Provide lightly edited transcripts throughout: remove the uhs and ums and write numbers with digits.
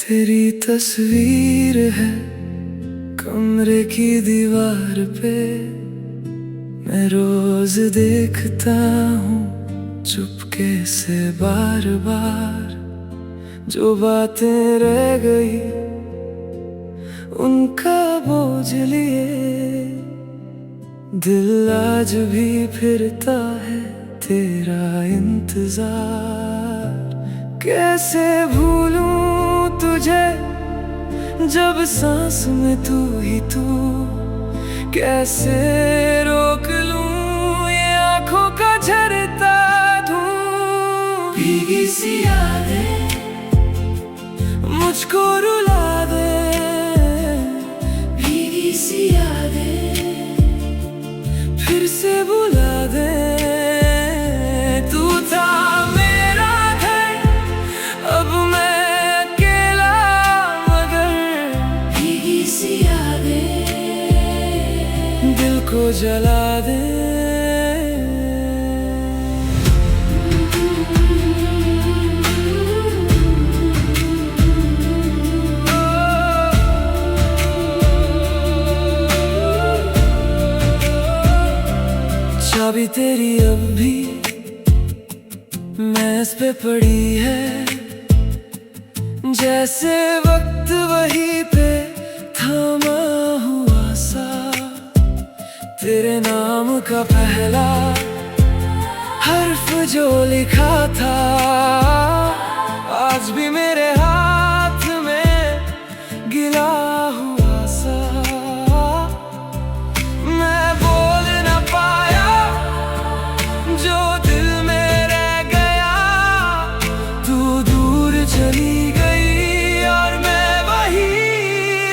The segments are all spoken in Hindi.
तेरी तस्वीर है कमरे की दीवार पे, मैं रोज देखता हूँ चुपके से बार बार। जो बातें रह गई उनका बोझ लिए दिल आज भी फिरता है तेरा इंतजार। कैसे भूलूं तुझे जब सांस में तू ही तू, कैसे रोक लूं ये आँखों का झरता धूं। भीगी सी यादें मुझको रुला दे, भीगी सी यादें फिर से बुला दे। तू था मेरा घर, अब मैं अकेला मगर भीगी सी यादें दिल को जला दे। चाबी तेरी अब भी मेज पे पड़ी है, जैसे वक्त वहीं पे थमा हुआ सा। तेरे नाम का पहला हर्फ जो लिखा था आज भी मेरे हाथ में गिला हुआ सा। मैं बोल ना पाया जो दिल में रह गया, तू दूर चली गई और मैं वहीं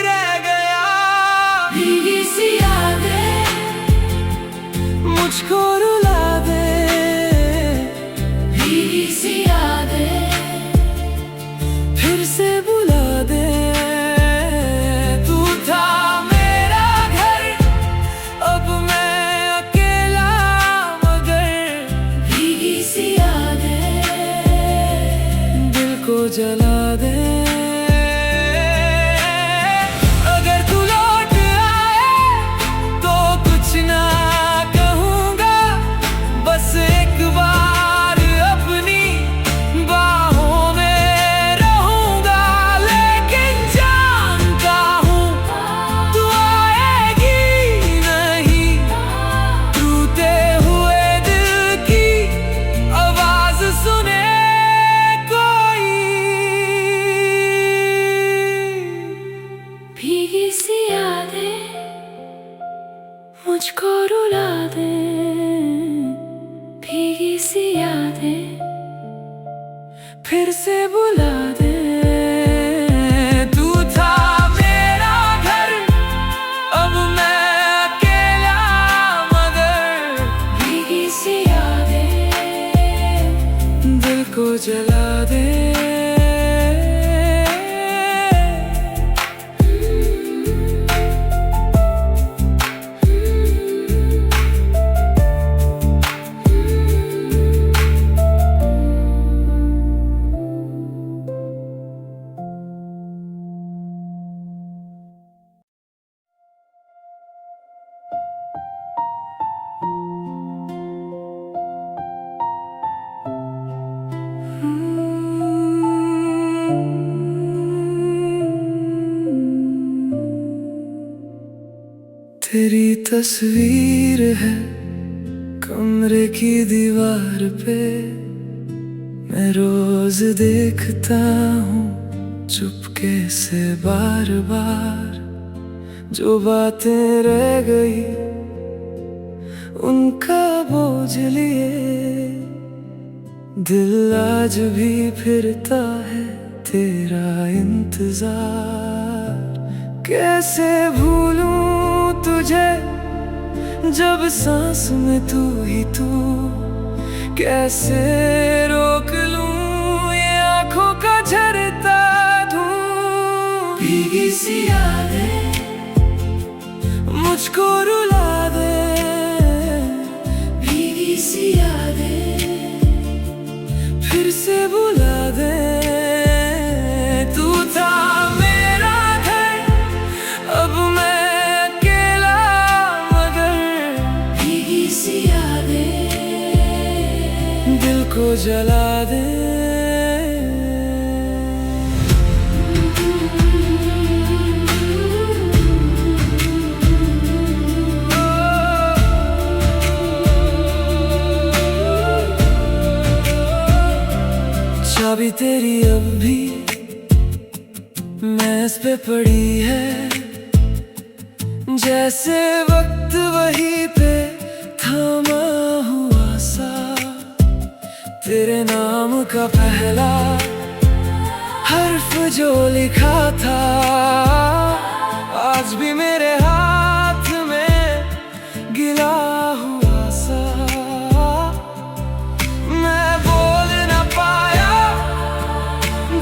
रह गया। भीगी सी यादें मुझको रुला दे, भीगी सी यादें फिर से बुला दे। तू था मेरा घर, अब मैं अकेला मगर भीगी सी यादें दिल को जला दे। अगर तू लौट आए तो कुछ ना कहूँगा, बस एक बार अपनी बाहों में रहूँगा। लेकिन जानता हूँ तू आएगी नहीं, टूटे हुए दिल की आवाज सुने कोई। भीगी सी यादें मुझको रुला दे, भीगी सी यादें फिर से बुला दे। तू था मेरा घर, अब मैं अकेला मगर भीगी सी यादें दिल को जला दे। तेरी तस्वीर है कमरे की दीवार पे, मैं रोज देखता हूँ चुपके से बार बार। जो बातें रह गई उनका बोझ लिए दिल आज भी फिरता है तेरा इंतजार। कैसे भूलूं तुझे जब सांस में तू ही तू, कैसे रोक लूं ये आँखों का झरता धूं। भीगी सी यादें मुझको रुला दे, भीगी सी यादें फिर से बुला दे। तू था जला दे। चाबी तेरी अब भी मेज पे पड़ी है, जैसे वक्त वहीं पे थमा हुआ सा। तेरे नाम का पहला हर्फ जो लिखा था, आज भी मेरे हाथ में गिला हुआ सा। मैं बोल ना पाया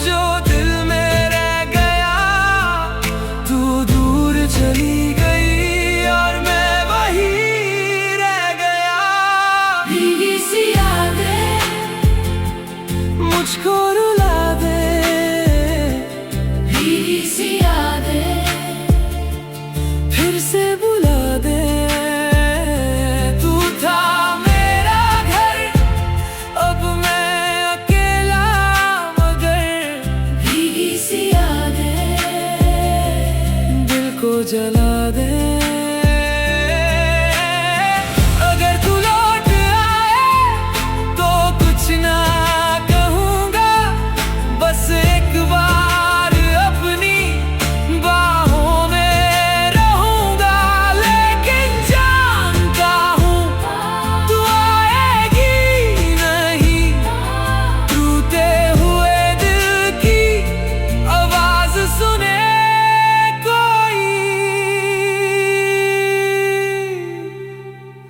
जो दिल में रह गया, तू दूर चली गई और मैं वहीं रह गया। भीगी सी यादें मुझको रुला दे, भीगी सी यादें फिर से बुला दे। तू था मेरा घर, अब मैं अकेला मगर भीगी सी यादें दिल को जला दे। अगर तू लौट आए तो कुछ ना कहूँगा, बस एक बार अपनी बाहों में रहूँगा। लेकिन जानता हूँ तू आएगी नहीं, टूटे हुए दिल की आवाज सुने कोई।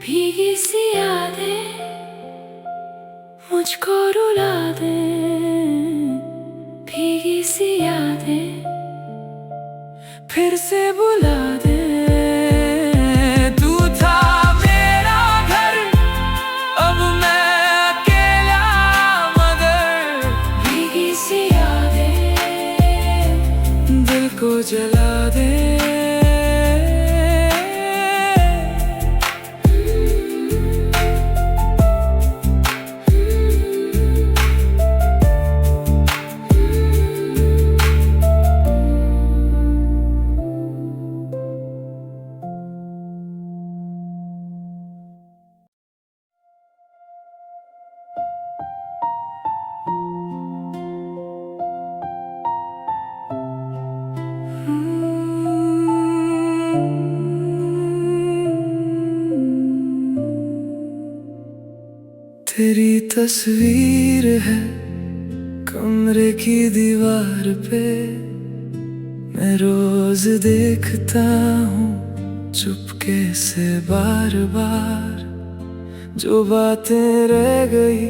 भीगी सी यादें मुझको रुला दे, भीगी सी यादें फिर से बुला दे। तू था मेरा घर, अब मैं अकेला मगर भीगी सी यादें दिल को जला दे। तेरी तस्वीर है कमरे की दीवार पे, मैं रोज देखता हूँ चुपके से बार बार। जो बातें रह गई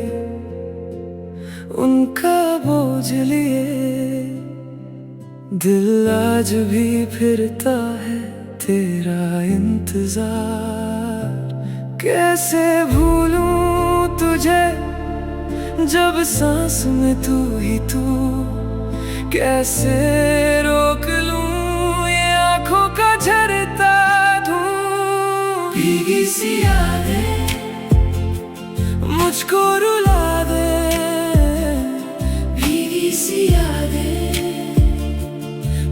उनका बोझ लिए, दिल आज भी फिरता है तेरा इंतजार। कैसे भूलूं तुझे जब सांस में तू ही तू, कैसे रोक लूं ये आँखों का झरता धूं। भीगी सी यादें मुझको रुला दे, भीगी सी यादें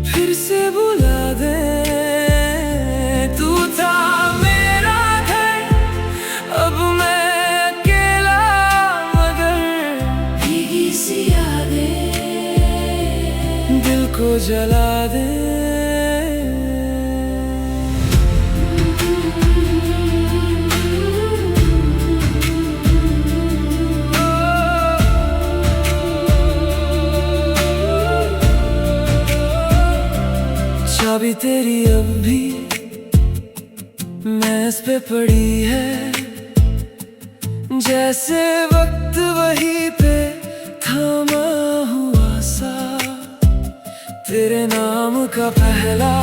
फिर से बुला दे। तू था मेरा घर, अब मैं अकेला मगर भीगी सी यादें दिल को जला दे। चाबी तेरी अब भी मेज पे पड़ी है, जैसे वक्त वहीं पे थमा हुआ सा। तेरे नाम का पहला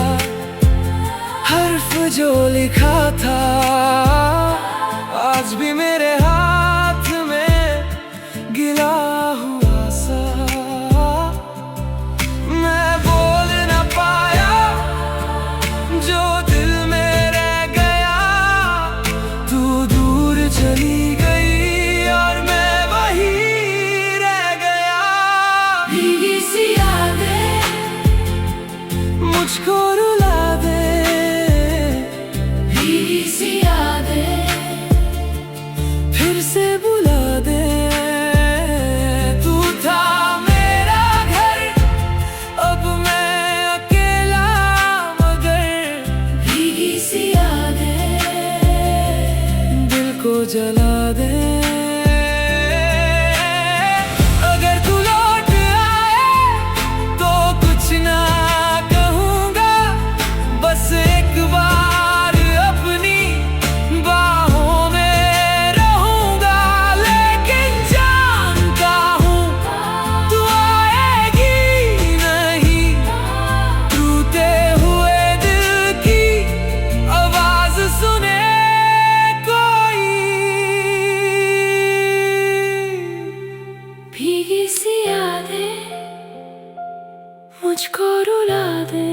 हर्फ जो लिखा था, आज भी मेरे हाथ में गिला हुआ सा। मैं बोल ना पाया जो दिल में रह गया, तू दूर चली गई और मैं वहीं भीगी सी यादें मुझको रुला दे। भीगी सी यादें फिर से बुला दे। तू था मेरा घर, अब मैं अकेला मगर भीगी सी यादें दिल को जला दे। अगर तू लौट आए तो कुछ ना कहूँगा, बस एक बार अपनी बाहों में रहूँगा। लेकिन जानता हूँ तू आएगी नहीं, टूटे हुए दिल की आवाज सुने कोई। भीगी सी यादें मुझको रुला दे।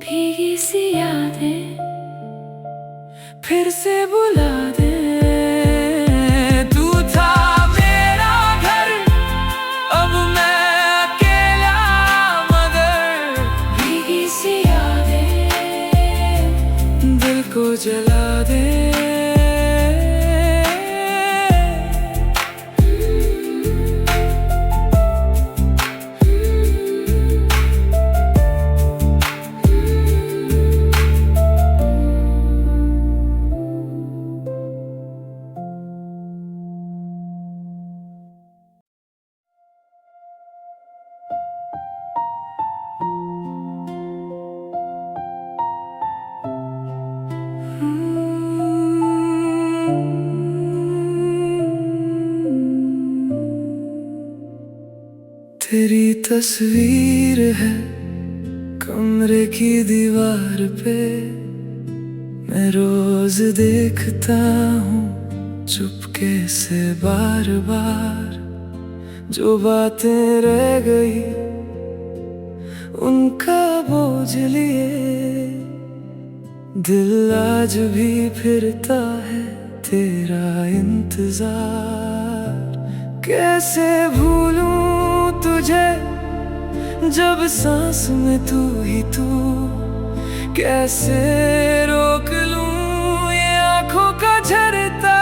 भीगी सी यादें फिर से बुला दे। तू था मेरा घर, अब मैं अकेला मगर भीगी सी यादें दिल को जला दे। तेरी तस्वीर है कमरे की दीवार पे, मैं रोज देखता हूँ चुपके से बार बार। जो बातें रह गई उनका बोझ लिए दिल आज भी फिरता है तेरा इंतजार। कैसे भूलूं तुझे जब सांस में तू ही तू, कैसे रोक लूं ये आंखों का झरता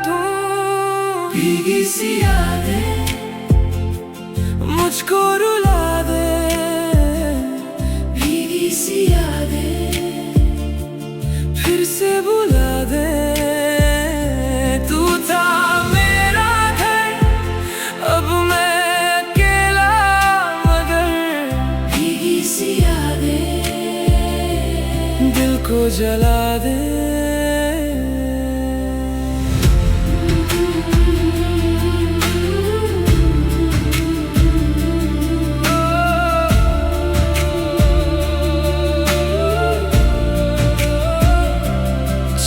धूं। भीगी सी यादें मुझको रुला दे। भीगी सी यादें फिर से बुला दे। तू था मेरा घर, अब मैं अकेला मगर भीगी सी यादें दिल को जला दे।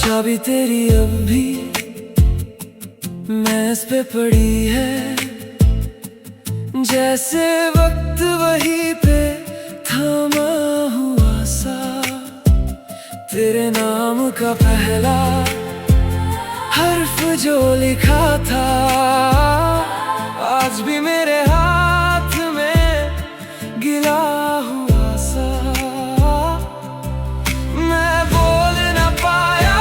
चाबी तेरी अब भी मेज पे पड़ी है, जैसे वक्त वहीं पे थमा हुआ सा। तेरे नाम का पहला हर्फ जो लिखा था आज भी मेरे हाथ में गिला हुआ सा। मैं बोल ना पाया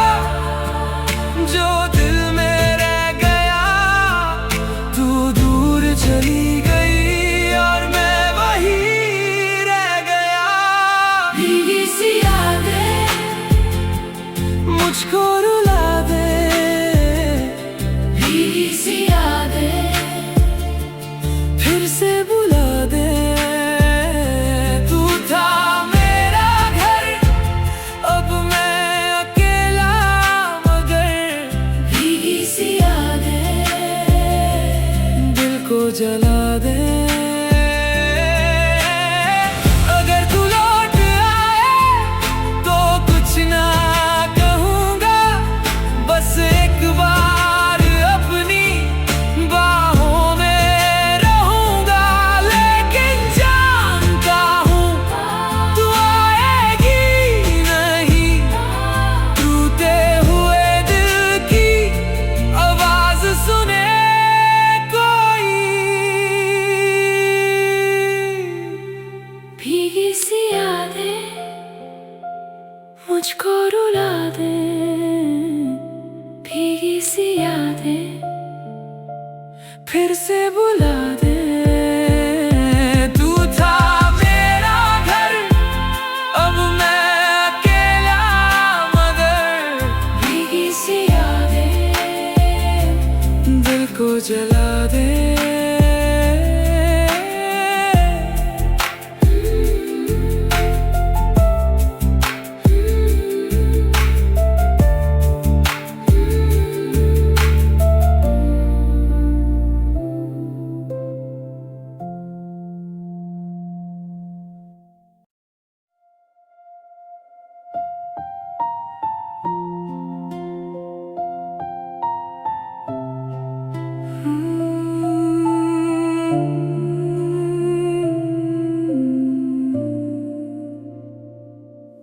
जो दिल में रह गया, तू दूर चली गई और मैं वहीं रह गया। भीगी सी यादें मुझको रुला दे। भीगी सी यादें फिर फिर से बुला दे। तू था मेरा घर, अब मैं अकेला मगर भीगी सी यादें दिल को जला दे।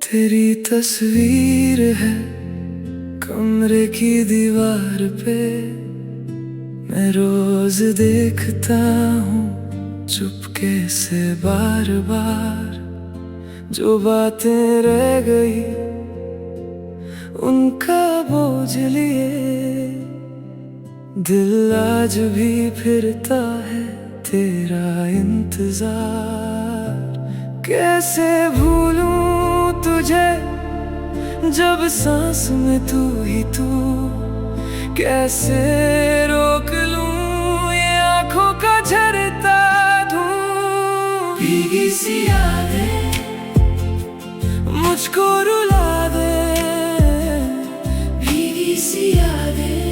तेरी तस्वीर है कमरे की दीवार पे, मैं रोज देखता हूँ चुपके से बार बार। जो बातें रह गई उनका बोझ लिए दिल आज भी फिरता है तेरा इंतजार। कैसे भूलूं तुझे जब सांस में तू ही तू, कैसे रोक लूं ये आँखों का झरता धूं। भीगी सी यादें मुझको रुला दे, भीगी सी यादें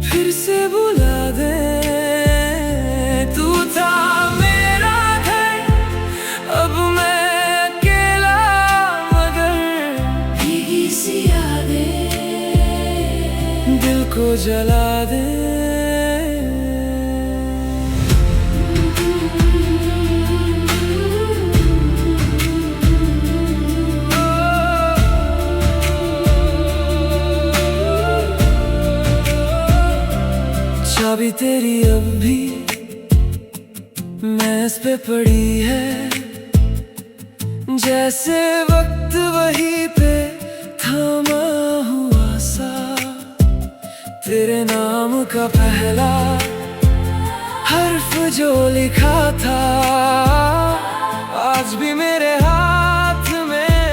फिर से बुला दे। तू था मेरा घर, अब मैं अकेला मगर भीगी सी यादें दिल को जला दे। चाबी तेरी अब भी मेज पे पड़ी है, जैसे वक्त वहीं पे थमा हुआ सा। तेरे नाम का पहला हर्फ जो लिखा था आज भी मेरे हाथ में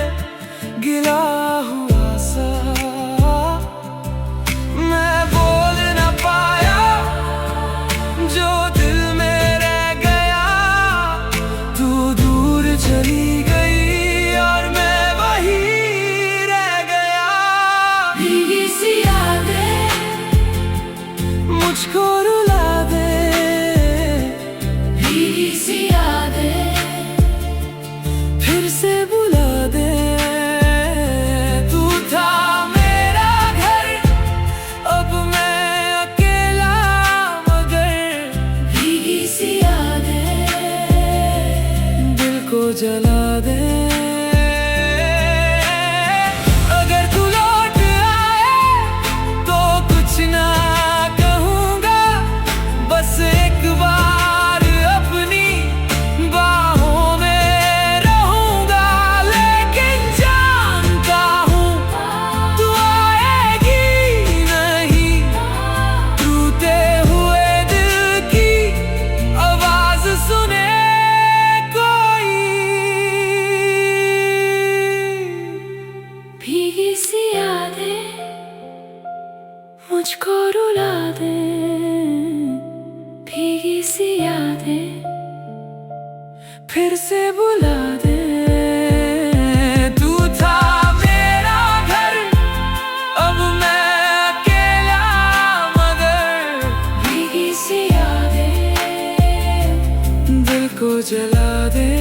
गिला हुआ सा। मैं बोल ना पाया जो दिल में रह गया, तू दूर चली गई और मैं वहीं रह गया। भीगी सी यादें मुझको रुला दे, भीगी सी यादें फिर से बुला दे। तू था मेरा घर, अब मैं अकेला मगर भीगी सी यादें दिल को जला दे। अगर तू लौट आए तो कुछ ना कहूँगा, बस एक बार अपनी बाहों में रहूँगा। लेकिन जानता हूँ तू आएगी नहीं, टूटे हुए दिल की आवाज सुने कोई। भीगी सी यादें मुझको रुला दे, भीगी सी यादें फिर से बुला दे। तू था मेरा घर, अब मैं अकेला मगर भीगी सी यादें दिल को जला दे।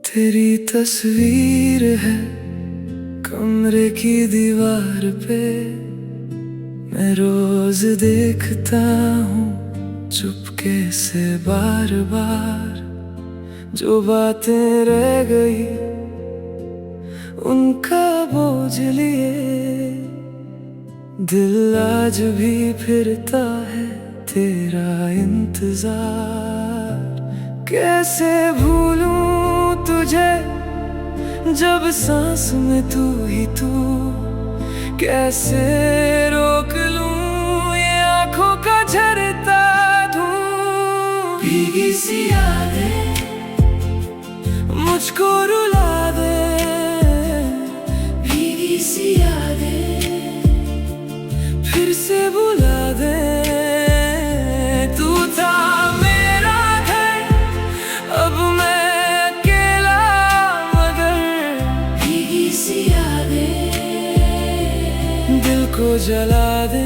तेरी तस्वीर है कमरे कमरे की दीवार पे मैं रोज देखता हूँ चुपके से बार बार, जो बातें रह गई उनका बोझ लिए दिल आज भी फिरता है तेरा इंतजार। कैसे भूलूं तुझे जब सांस में तू ही तू, कैसे रोक लूं ये आंखों का झरता धूं। भीगी सी यादें मुझको रुला दे, भीगी सी यादें फिर से बुला दे। तू था मेरा घर, अब मैं अकेला मगर भीगी सी यादें दिल को जला दे।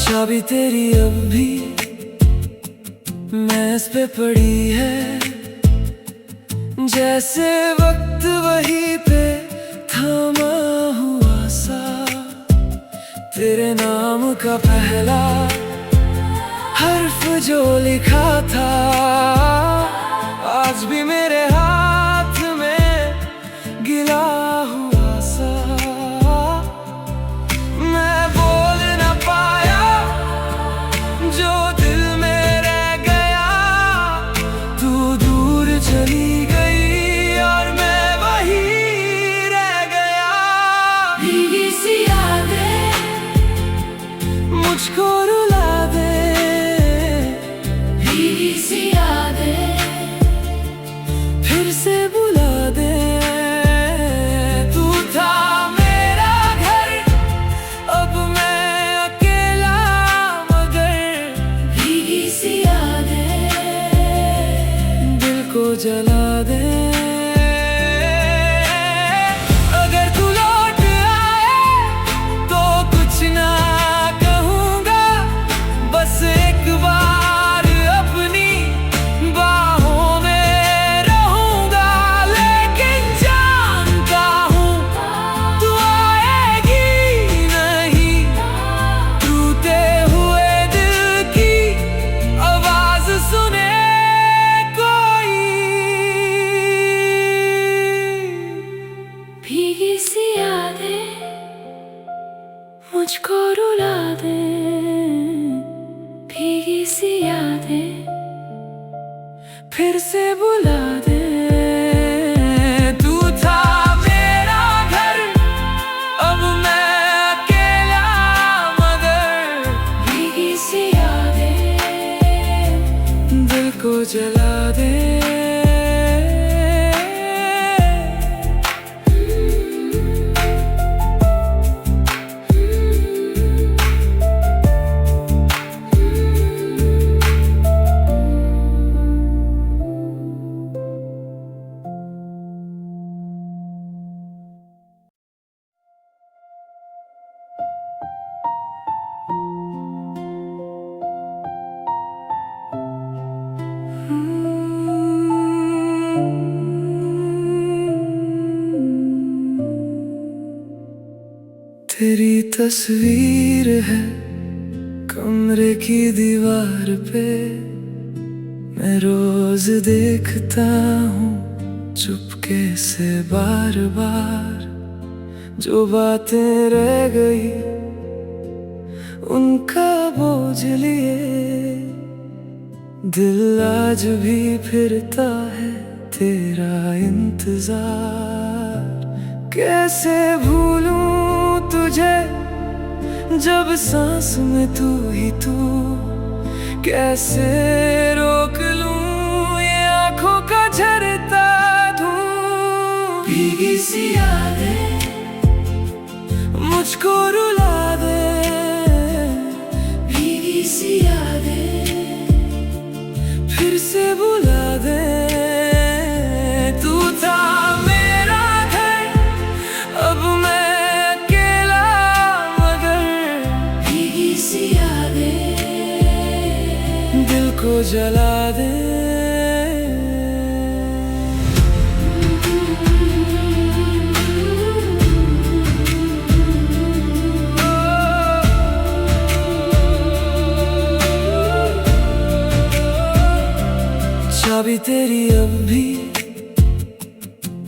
चाबी तेरी अब भी मेज पे पड़ी है, जैसे वक्त वहीं पे थमा हुआ सा। तेरे नाम का पहला हर्फ जो लिखा था आज भी मेरे हाथ में गिला हुआ सा। मैं बोल न पाया जो दिल में रह गया, तू दूर चली गई और मैं वहीं रह गया। भीगी सी यादें मुझको रुला दे, भीगी सी यादें फिर से बुला दे। तू था मेरा घर, अब मैं अकेला मगर भीगी सी यादें दिल को जला दे। अगर तू लौट आए तो कुछ ना कहूँगा, बस एक बार अपनी बाहों में रहूँगा। लेकिन जानता हूँ तू आएगी नहीं, टूटे हुए दिल की आवाज सुने कोई। भीगी सी यादें मुझको रुला दे, भीगी सी यादें फिर से बुला दे। तू था मेरा घर, अब मैं अकेला मगर भीगी सी यादें दिल को जला दे। तेरी तस्वीर है कमरे की दीवार पे, मैं रोज देखता हूँ चुपके से बार बार। जो बातें रह गई उनका बोझ लिए दिल आज भी फिरता है तेरा इंतजार। कैसे भूलूं तुझे जब सांस में तू ही तू, कैसे रोक लूं ये आंखों का झरता धूं। भीगी सी यादें मुझको रुला दे, भीगी सी यादें फिर से बुला दे। तू था मेरा घर, अब मैं को जला दे। चाबी तेरी अब भी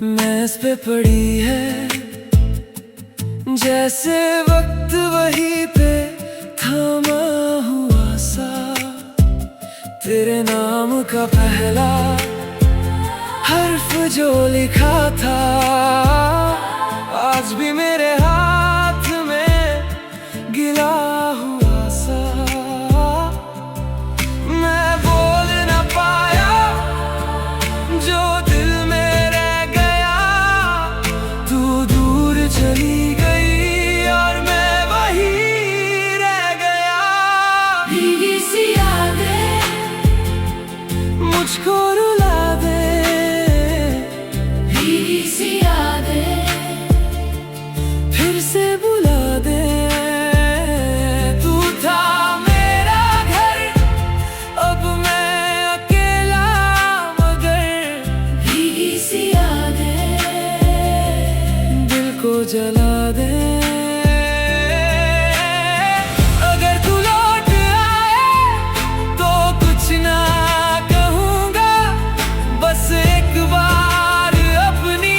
मेज पे पड़ी है, जैसे वक्त वहीं पे थमा हुआ सा। तेरे नाम का पहला हर्फ जो लिखा था, आज भी मेरे हाथ में गिला हुआ सा। मैं बोल ना पाया जो दिल में रह गया, तू दूर चली गई और मैं वहीं रह गया। भीगी सी यादें मुझको रुला दे, भीगी सी यादें फिर से बुला दे। तू था मेरा घर, अब मैं अकेला मगर भीगी सी यादें दिल को जला दे। अगर तू लौट आए तो कुछ ना कहूँगा, बस एक बार अपनी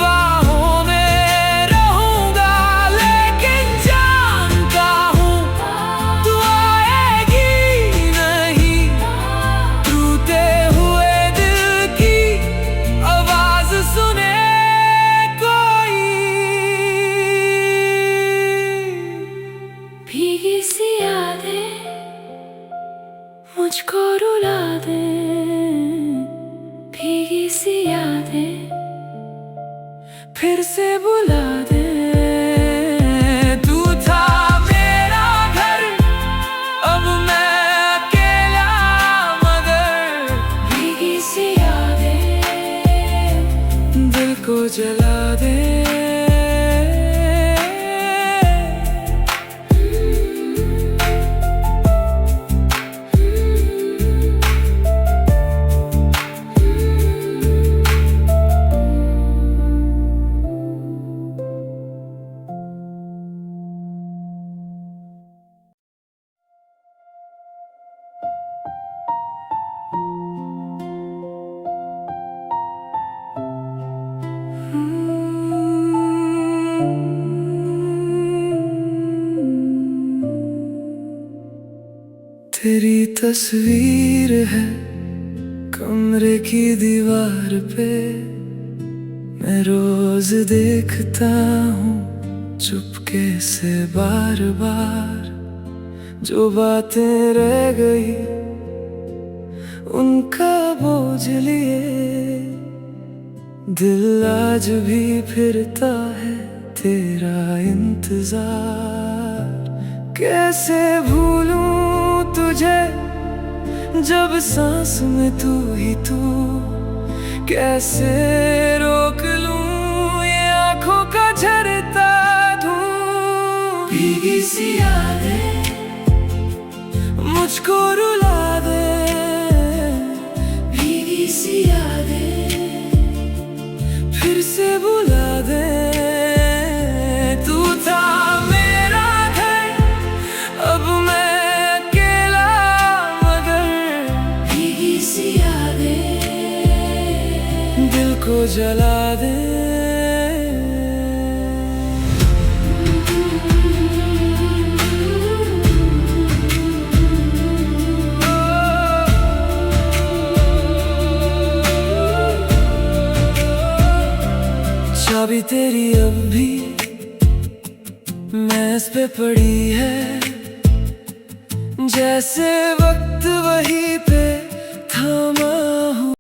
बाहों में रहूँगा। लेकिन जानता हूँ तू आएगी नहीं, टूटे हुए दिल की आवाज सुने कोई। भीगी सी यादें मुझको रुला दे, भीगी सी यादें फिर से बुला दे। तू था मेरा घर, अब मैं अकेला मगर भीगी सी यादें दिल को जला दे। तेरी तस्वीर है कमरे की दीवार पे, मैं रोज देखता हूँ चुपके से बार बार। जो बातें रह गई उनका बोझ लिए, दिल आज भी फिरता है तेरा इंतजार। कैसे भूलूं तुझे जब सांस में तू ही तू, कैसे रोक लूं ये आँखों का झरता धूं। भीगी सी यादें मुझको रुला दे, भीगी सी यादें फिर से बुला दे। तू था मेरा घर, अब मैं अकेला मगर भीगी सी यादें दिल को जला दे। चाबी तेरी अब भी मेज पे पड़ी है, जैसे वक्त वहीं पे थमा